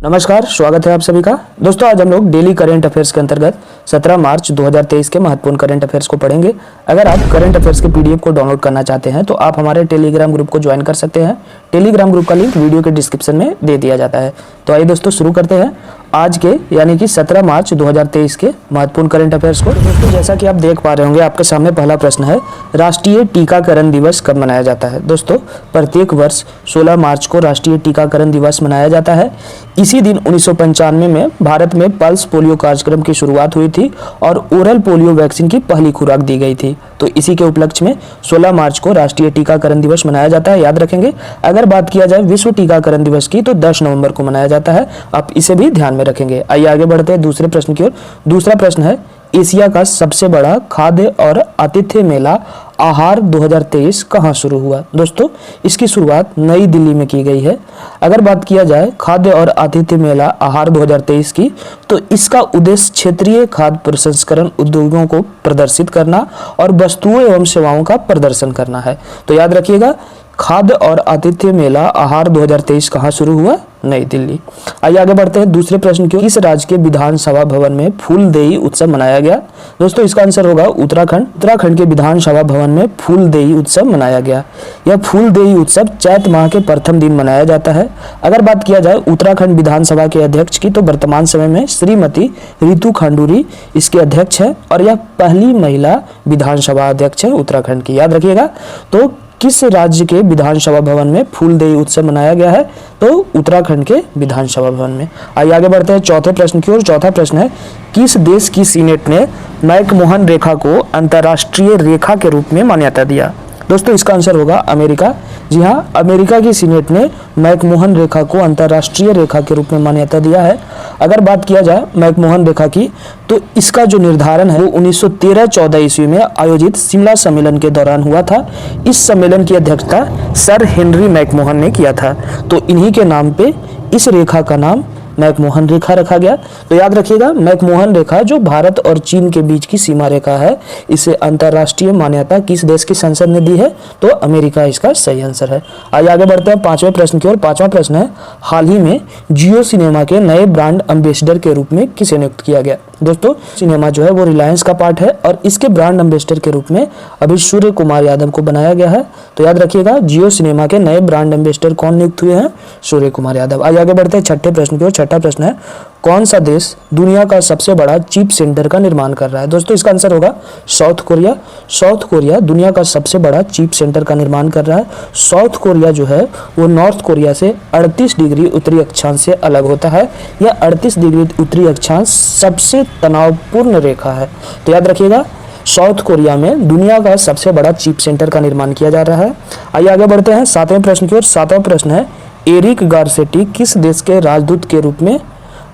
नमस्कार, स्वागत है आप सभी का। दोस्तों, आज हम लोग डेली करंट अफेयर्स के अंतर्गत 17 मार्च 2023 के महत्वपूर्ण करंट अफेयर्स को पढ़ेंगे। अगर आप करंट अफेयर्स के पीडीएफ को डाउनलोड करना चाहते हैं तो आप हमारे टेलीग्राम ग्रुप को ज्वाइन कर सकते हैं। टेलीग्राम ग्रुप का लिंक वीडियो के डिस्क्रिप्शन में दे दिया जाता है। तो आइए दोस्तों, शुरू करते हैं आज के यानी कि 17 मार्च 2023 के महत्वपूर्ण करंट अफेयर्स को। दोस्तों, जैसा कि आप देख पा रहे होंगे, आपके सामने पहला प्रश्न है, राष्ट्रीय टीकाकरण दिवस कब मनाया जाता है। दोस्तों, प्रत्येक वर्ष 16 मार्च को राष्ट्रीय टीकाकरण दिवस मनाया जाता है। इसी दिन 1995 में भारत में पल्स पोलियो कार्यक्रम की शुरुआत हुई थी और ओरल पोलियो वैक्सीन की पहली खुराक दी गई थी। तो इसी के उपलक्ष्य में 16 मार्च को राष्ट्रीय टीकाकरण दिवस मनाया जाता है, याद रखेंगे। अगर बात किया जाए विश्व टीकाकरण दिवस की तो 10 नवंबर को मनाया जाता है। आप इसे भी ध्यान में रखेंगे। आइए आगे बढ़ते हैं दूसरे प्रश्न की ओर। दूसरा प्रश्न है, एशिया का सबसे बड़ा खाद्य और आतिथ्य मेला आहार 2023 कहाँ शुरू हुआ। दोस्तों, इसकी शुरुआत नई दिल्ली में की गई है। अगर बात किया जाए खाद्य और आतिथ्य मेला आहार 2023 की, तो इसका उद्देश्य क्षेत्रीय खाद्य प्रसंस्करण उद्योगों को प्रदर्शित करना और वस्तुओं एवं सेवाओं का प्रदर्शन करना है। तो याद रखिएगा, खाद्य और आतिथ्य मेला आहार 2023 कहाँ शुरू हुआ? नई दिल्ली। आइए आगे बढ़ते हैं दूसरे प्रश्न की। किस राज्य के विधानसभा भवन में फूलदेई उत्सव मनाया गया? दोस्तों, इसका आंसर होगा उत्तराखंड। उत्तराखंड के विधानसभा भवन में फूलदेई उत्सव मनाया गया। यह फूलदेई उत्सव चैत माह के प्रथम दिन मनाया जाता है। अगर बात किया जाए उत्तराखंड विधानसभा के अध्यक्ष की, तो वर्तमान समय में श्रीमती रितु खंडूरी इसके अध्यक्ष है और यह पहली महिला विधानसभा अध्यक्ष है उत्तराखंड की, याद रखिएगा। तो किस राज्य के विधानसभा भवन में फूलदेई उत्सव मनाया गया है? तो उत्तराखंड के विधानसभा भवन में। आइए आगे बढ़ते हैं चौथे प्रश्न की ओर। चौथा प्रश्न है, किस देश की सीनेट ने मैकमोहन रेखा को अंतर्राष्ट्रीय रेखा के रूप में मान्यता दिया? दोस्तों, इसका आंसर होगा अमेरिका। जी हाँ, अमेरिका की सीनेट ने मैकमोहन रेखा को अंतर्राष्ट्रीय रेखा के रूप में मान्यता दिया है। अगर बात किया जाए मैकमोहन रेखा की, तो इसका जो निर्धारण है वो 1913-14 ईस्वी में आयोजित शिमला सम्मेलन के दौरान हुआ था। इस सम्मेलन की अध्यक्षता सर हेनरी मैकमोहन ने किया था। तो इन्हीं के नाम पे इस रेखा का नाम मैकमोहन रेखा रखा गया। तो याद रखिएगा, मैकमोहन रेखा जो भारत और चीन के बीच की सीमा रेखा है, इसे अंतर्राष्ट्रीय मान्यता किस देश की संसद ने दी है? तो अमेरिका इसका सही आंसर है। आइए आगे बढ़ते हैं पांचवें प्रश्न की ओर। पांचवा प्रश्न है, हाल ही में जियो सिनेमा के नए ब्रांड एम्बेसडर के रूप में किसे नियुक्त किया गया? दोस्तों, सिनेमा जो है वो रिलायंस का पार्ट है और इसके ब्रांड एम्बेसडर के रूप में अभी सूर्य कुमार यादव को बनाया गया है। तो याद रखिएगा, जियो सिनेमा के नए ब्रांड एम्बेसडर कौन नियुक्त हुए हैं? सूर्य कुमार यादव। आइए आगे बढ़ते हैं छठे प्रश्न की ओर। छठा प्रश्न है, कौन सा देश दुनिया का सबसे बड़ा चिप सेंटर का निर्माण कर रहा है? दोस्तों, इसका आंसर होगा साउथ कोरिया। साउथ कोरिया दुनिया का सबसे बड़ा चिप सेंटर का निर्माण कर रहा है। साउथ कोरिया जो है वो नॉर्थ कोरिया से 38 डिग्री उत्तरी अक्षांश से अलग होता है। यह 38 डिग्री उत्तरी अक्षांश सबसे तनावपूर्ण रेखा है। तो याद रखिएगा, साउथ कोरिया में दुनिया का सबसे बड़ा चिप सेंटर का निर्माण किया जा रहा है। आइए आगे बढ़ते हैं सातवें प्रश्न की ओर। सातवां प्रश्न है, एरिक गारसेटी किस देश के राजदूत के रूप में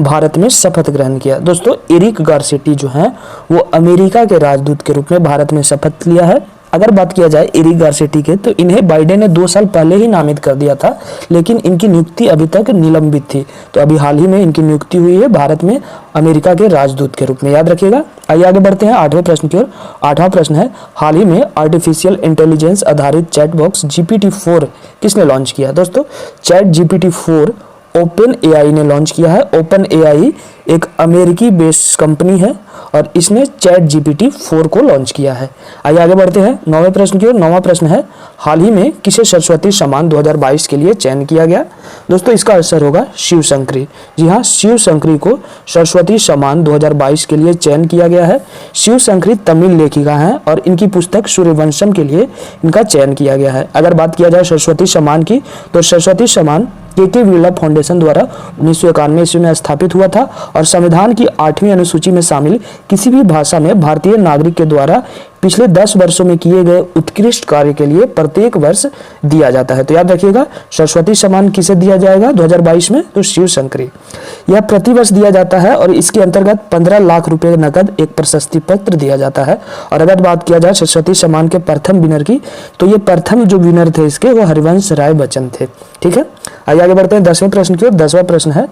भारत में शपथ ग्रहण किया? दोस्तों, एरिक गारसेटी जो हैं वो अमेरिका के राजदूत के रूप में भारत में शपथ लिया है। अगर बात किया जाए एरिक गारसेटी के, तो इन्हें बाइडेन ने 2 साल पहले ही नामित कर दिया था, लेकिन इनकी नियुक्ति अभी तक निलंबित थी। तो अभी हाल ही में इनकी नियुक्ति हुई है भारत में अमेरिका के राजदूत के रूप में, याद रखिएगा। आइए आगे बढ़ते हैं आठवें प्रश्न की ओर। आठवां प्रश्न है, हाल ही में आर्टिफिशियल इंटेलिजेंस आधारित चैट बॉक्स GPT-4 किसने लॉन्च किया? दोस्तों, चैट GPT-4 ओपन एआई ने लॉन्च किया है। ओपन एआई एक अमेरिकी बेस्ड कंपनी है और इसने चैट GPT-4 को लॉन्च किया है। आइए आगे बढ़ते हैं नौवें प्रश्न की ओर। नौवां प्रश्न है, हाल ही में किसे सरस्वती सम्मान 2022 के लिए चयन किया गया? दोस्तों, इसका आंसर होगा शिव शंकरी। जी हाँ, शिव शंकरी को सरस्वती सम्मान 2022 के लिए चयन किया गया है। शिव शंकरी तमिल लेखिका हैं और इनकी पुस्तक सूर्यवंशम के लिए इनका चयन किया गया है। अगर बात किया जाए सरस्वती सम्मान की, तो सरस्वती सम्मान के बिरला फाउंडेशन द्वारा 1991 ईस्वी में स्थापित हुआ था और संविधान की 8वीं अनुसूची में शामिल किसी भी भाषा में भारतीय नागरिक के द्वारा पिछले 10 वर्षों में किए गए उत्कृष्ट कार्य के लिए प्रत्येक वर्ष दिया जाता है। तो याद रखिएगा, सरस्वती सम्मान किसे दिया जाएगा 2022 में? तो शिव शंकरी। यह प्रतिवर्ष दिया जाता है और इसके अंतर्गत 15 लाख रुपए नकद एक प्रशस्ति पत्र दिया जाता है। और अगर बात किया जाए सरस्वती सम्मान के प्रथम विनर की, तो ये प्रथम जो विनर थे इसके वो हरिवंश राय बच्चन थे। ठीक है, आइए आगे बढ़ते हैं 10वें प्रश्न की ओर। 10वां प्रश्न है,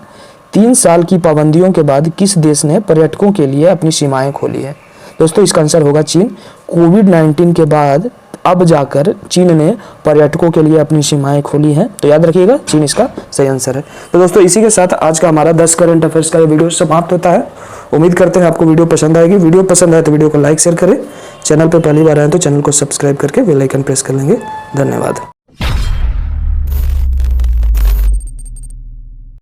3 साल की पाबंदियों के बाद किस देश ने पर्यटकों के लिए अपनी सीमाएं खोली है? दोस्तों, इसका आंसर होगा चीन। कोविड-19 के बाद अब जाकर चीन ने पर्यटकों के लिए अपनी सीमाएं खोली हैं। तो याद रखिएगा, चीन इसका सही आंसर है। तो दोस्तों इसी के साथ आज का हमारा 10 करंट अफेयर्स का ये वीडियो समाप्त होता है। उम्मीद करते हैं आपको वीडियो पसंद आएगी। वीडियो पसंद आए तो वीडियो को लाइक शेयर करें। चैनल पर पहली बार आए तो चैनल को सब्सक्राइब करके बेल आइकन प्रेस कर लेंगे। धन्यवाद।